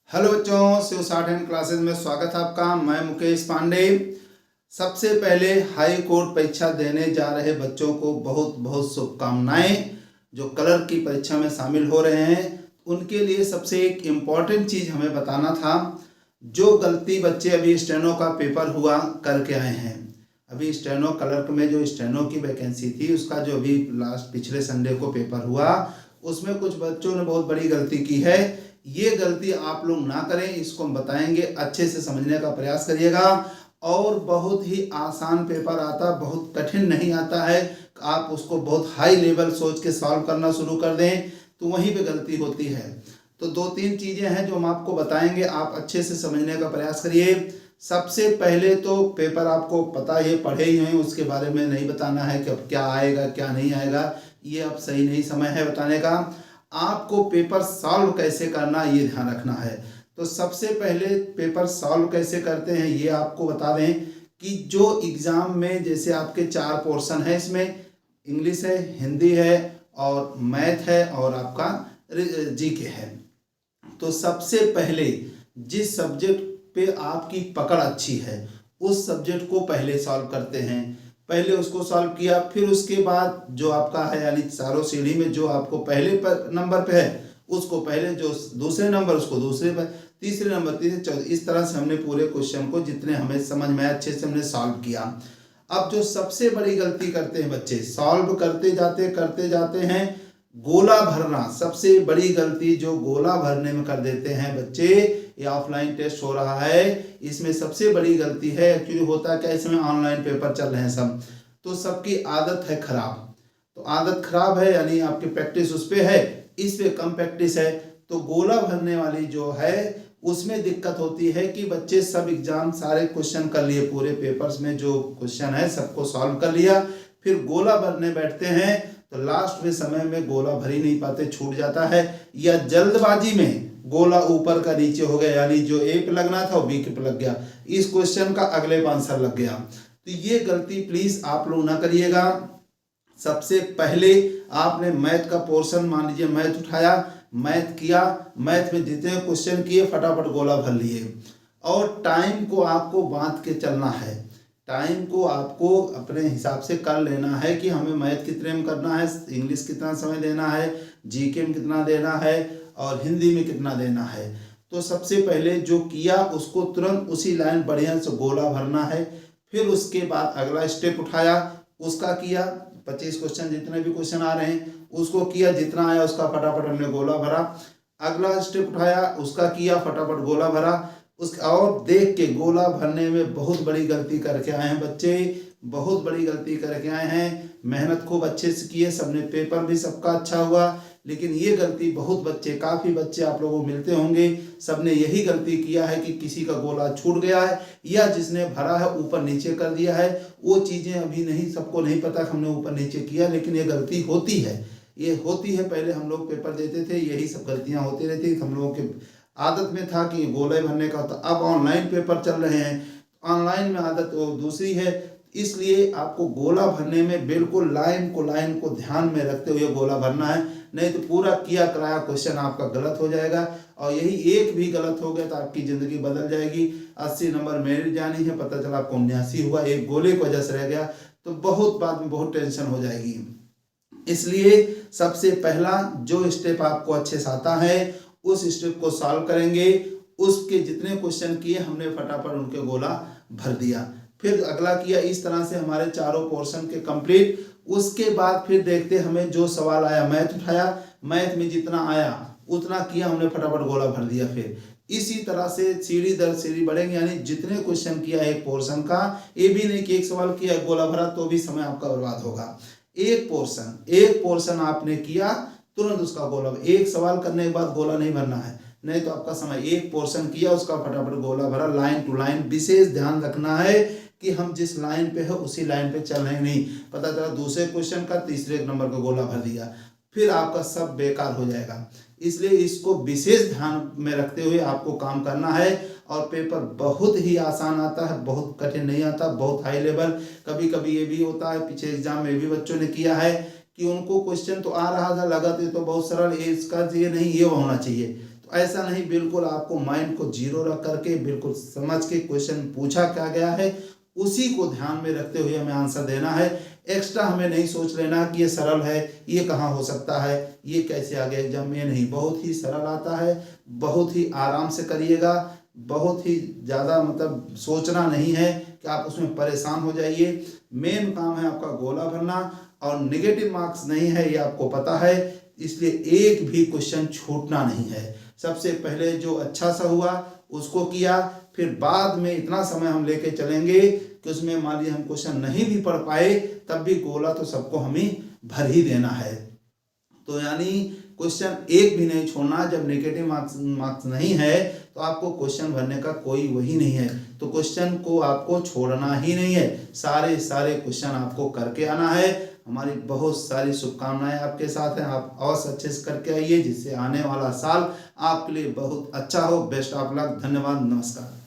Hello बच्चों, शिव साठ and classes में स्वागत है आपका। मैं मुकेश पांडे। सबसे पहले हाई कोर्ट परीक्षा देने जा रहे बच्चों को बहुत बहुत शुभकामनाएं। जो कलर की परीक्षा में शामिल हो रहे हैं उनके लिए सबसे एक इम्पॉर्टेंट चीज़ हमें बताना था। जो गलती बच्चे अभी स्टेनो का पेपर हुआ करके आए हैं, अभी स्टेनो क्लर्क में जो स्टेनो की वैकेंसी थी उसका जो अभी लास्ट पिछले संडे को पेपर हुआ उसमें कुछ बच्चों ने बहुत बड़ी गलती की है। ये गलती आप लोग ना करें, इसको हम बताएंगे, अच्छे से समझने का प्रयास करिएगा। और बहुत ही आसान पेपर आता, बहुत कठिन नहीं आता है। आप उसको बहुत हाई लेवल सोच के सॉल्व करना शुरू कर दें तो वहीं पे गलती होती है। तो दो तीन चीज़ें हैं जो हम आपको बताएंगे, आप अच्छे से समझने का प्रयास करिए। सबसे पहले तो पेपर आपको पता है, पढ़े ही हैं, उसके बारे में नहीं बताना है कि अब क्या आएगा क्या नहीं आएगा, ये अब सही नहीं समय है बताने का। आपको पेपर सॉल्व कैसे करना ये ध्यान रखना है। तो सबसे पहले पेपर सॉल्व कैसे करते हैं ये आपको बता दें कि जो एग्ज़ाम में जैसे आपके 4 पोर्शन है, इसमें इंग्लिश है, हिंदी है और मैथ है और आपका जीके है। तो सबसे पहले जिस सब्जेक्ट पे आपकी पकड़ अच्छी है उस सब्जेक्ट को पहले सॉल्व करते हैं। पहले उसको सॉल्व किया, फिर उसके बाद जो आपका है यानी चारों सीढ़ी में जो आपको पहले नंबर पे है उसको पहले, जो दूसरे नंबर उसको दूसरे पर, तीसरे नंबर तीसरे चौथे, इस तरह से हमने पूरे क्वेश्चन को जितने हमें समझ में आए अच्छे से हमने सॉल्व किया। अब जो सबसे बड़ी गलती करते हैं बच्चे, सॉल्व करते जाते हैं गोला भरना। सबसे बड़ी गलती जो गोला भरने में कर देते हैं बच्चे, ये ऑफलाइन टेस्ट हो रहा है, इसमें सबसे बड़ी गलती है। एक्चुअली होता क्या, इसमें ऑनलाइन पेपर चल रहे हैं सब, तो सबकी आदत है खराब। तो आदत खराब है यानी आपकी प्रैक्टिस उस पर है, इस पे कम प्रैक्टिस है। तो गोला भरने वाली जो है उसमें दिक्कत होती है कि बच्चे सब एग्जाम सारे क्वेश्चन कर लिए, पूरे पेपर्स में जो क्वेश्चन है सबको सॉल्व कर लिया, फिर गोला भरने बैठते हैं तो लास्ट में समय में गोला भर ही नहीं पाते, छूट जाता है, या जल्दबाजी में गोला ऊपर का नीचे हो गया, यानी जो ए पे लगना था वो बी पे लग गया, इस क्वेश्चन का अगले पे आंसर लग गया। तो ये गलती प्लीज आप लोग ना करिएगा। सबसे पहले आपने मैथ का पोर्शन, मान लीजिए मैथ उठाया, मैथ किया, मैथ में जितने क्वेश्चन किए फटाफट गोला भर लिए। और टाइम को आपको बांध के चलना है, टाइम को आपको अपने हिसाब से कर लेना है कि हमें मैथ कितने में करना है, इंग्लिश कितना समय देना है, जीके में कितना देना है और हिंदी में कितना देना है। तो सबसे पहले जो किया उसको तुरंत उसी लाइन बढ़िया से गोला भरना है। फिर उसके बाद अगला स्टेप उठाया, उसका किया, 25 क्वेश्चन जितने भी क्वेश्चन आ रहे हैं उसको किया, जितना आया उसका फटाफट हमने गोला भरा। अगला स्टेप उठाया, उसका किया, फटाफट गोला भरा। उस और देख के गोला भरने में बहुत बड़ी गलती करके आए हैं बच्चे, बहुत बड़ी गलती करके आए हैं। मेहनत खूब अच्छे से किए, सबने पेपर भी सबका अच्छा हुआ, लेकिन ये गलती बहुत बच्चे, काफ़ी बच्चे आप लोगों को मिलते होंगे, सबने यही गलती किया है कि किसी का गोला छूट गया है या जिसने भरा है ऊपर नीचे कर दिया है। वो चीज़ें अभी नहीं, सबको नहीं पता कि हमने ऊपर नीचे किया, लेकिन ये गलती होती है, ये होती है। पहले हम लोग पेपर देते थे यही सब गलतियाँ होती रहती, हम लोगों के आदत में था कि गोले भरने का होता। अब ऑनलाइन पेपर चल रहे हैं, ऑनलाइन में आदत दूसरी है, इसलिए आपको गोला भरने में बिल्कुल लाइन को ध्यान में रखते हुए गोला भरना है, नहीं तो पूरा किया कराया क्वेश्चन आपका गलत हो जाएगा। और यही एक भी गलत हो गया तो आपकी ज़िंदगी बदल जाएगी। 80 नंबर मेरिट जानी है, पता चला आपको 79 हुआ, एक गोले की वजह से रह गया, तो बहुत बाद में बहुत टेंशन हो जाएगी। इसलिए सबसे पहला जो स्टेप आपको अच्छे से आता है उस स्टेप को सॉल्व करेंगे। उसके जितने क्वेश्चन किए हमने फटाफट उनके गोला भर दिया, फिर अगला किया, इस तरह से हमारे चारों पोर्शन के कंप्लीट। उसके बाद फिर देखते हमें जो सवाल आया, मैथ उठाया, मैथ में जितना आया उतना किया, हमने फटाफट गोला भर दिया। फिर इसी तरह से सीढ़ी दर सीढ़ी बढ़ेंगे, यानी जितने क्वेश्चन किया एक पोर्शन का, ये भी नहीं कि एक सवाल किया गोला भरा तो भी समय आपका बर्बाद होगा। एक पोर्शन आपने किया तुरंत उसका गोला, एक सवाल करने के बाद गोला नहीं भरना है, नहीं तो आपका समय, एक पोर्शन किया उसका फटाफट गोला भरा, लाइन टू लाइन। विशेष ध्यान रखना है कि हम जिस लाइन पे है उसी लाइन पे चल रहे, नहीं पता चला दूसरे क्वेश्चन का तीसरे नंबर का गोला भर दिया, फिर आपका सब बेकार हो जाएगा। इसलिए इसको विशेष ध्यान में रखते हुए आपको काम करना है। और पेपर बहुत ही आसान आता है, बहुत कठिन नहीं आता, बहुत हाई लेवल। कभी कभी ये भी होता है, पीछे एग्जाम में भी बच्चों ने किया है कि उनको क्वेश्चन तो आ रहा था, लगा तो बहुत सरल, इसका ये नहीं ये होना चाहिए, तो ऐसा नहीं, बिल्कुल आपको माइंड को जीरो रख करके बिल्कुल समझ के क्वेश्चन पूछा क्या गया है उसी को ध्यान में रखते हुए हमें आंसर देना है। एक्स्ट्रा हमें नहीं सोच लेना कि ये सरल है, ये कहाँ हो सकता है, ये कैसे आ गया एग्जाम में, नहीं, बहुत ही सरल आता है, बहुत ही आराम से करिएगा, बहुत ही ज़्यादा मतलब सोचना नहीं है कि आप उसमें परेशान हो जाइए। मेन काम है आपका गोला भरना और नेगेटिव मार्क्स नहीं है, ये आपको पता है, इसलिए एक भी क्वेश्चन छूटना नहीं है। सबसे पहले जो अच्छा सा हुआ उसको किया, फिर बाद में इतना समय हम लेके चलेंगे कि उसमें मान लीजिए हम क्वेश्चन नहीं भी पढ़ पाए तब भी गोला तो सबको हमें भर ही देना है। तो यानी क्वेश्चन एक भी नहीं छोड़ना। जब नेगेटिव मार्क्स नहीं है तो आपको क्वेश्चन भरने का कोई वही नहीं है, तो क्वेश्चन को आपको छोड़ना ही नहीं है, सारे क्वेश्चन आपको करके आना है। हमारी बहुत सारी शुभकामनाएं आपके साथ हैं, आप अवश्य अच्छे से करके आइए जिससे आने वाला साल आपके लिए बहुत अच्छा हो। बेस्ट ऑफ लक, धन्यवाद, नमस्कार।